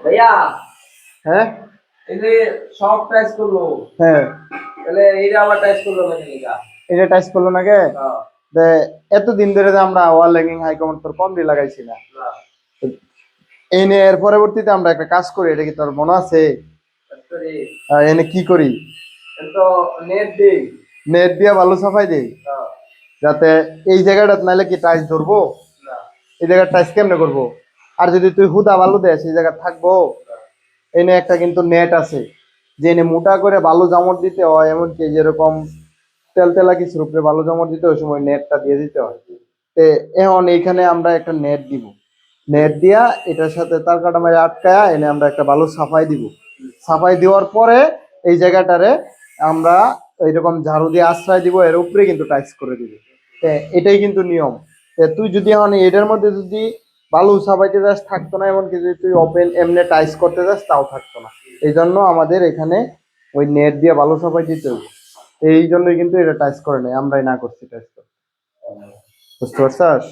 ভাইয়া হ্যাঁ এই যে সব টাইস করলো, হ্যাঁ, তাহলে এইটা আবার টাইস করলো নাকি এটা? এটা টাচ করলো না কে? হ্যাঁ। যে এতদিন ধরে যে আমরা ওয়াল হ্যাঙ্গিং হাই কমান্ড তোর কম দিয়ে লাগাইছি না, না এই নিয়ে এর পরবর্তীতে আমরা একটা কাজ করি, এটা কি তোর মনে আছে? সরি, এনে কি করি? তো নেট দেই। নেট দিয়ে বালু সাফাই দেই, হ্যাঁ। যাতে এই জায়গাটা নাইলে কি টাইস ধরবো, না এই জায়গায় টাইস কেমনে করবো? আর যদি তুই হুদা বালু দেস এই জায়গা থাকবো? এনে একটা কিন্তু নেট আছে, যে এনে মোটা করে বালু জমর দিতে হয়, এমনকি যেরকম তেল তেলা কিছুর উপরে বালু জমর দিতে ওই সময় নেটটা দিয়ে দিতে হয়। তে এখন এইখানে আমরা একটা নেট দিব, নেট দিয়া এটার সাথে তার কাটা মারে আটকায়া এনে আমরা একটা বালু সাফাই দিব। সাফাই দেওয়ার পরে এই জায়গাটারে আমরা এইরকম ঝাড়ু দিয়ে আশ্রয় দিব, এর উপরে কিন্তু টাইস করে দিব। এটাই কিন্তু নিয়ম। তুই যদি এখন এটার মধ্যে যদি বালু সাফাইতে যাস থাকতো না, এমনকি যদি তুই ওপেন এমনি টাইস করতে যাস তাও থাকতো না। এই জন্য আমাদের এখানে ওই নেট দিয়ে বালু সাফাই দিতে হবে। এই জন্যই কিন্তু এটা টাইস করে নেই, আমরাই না করছি টাইস করতে। বুঝতে পারছাস?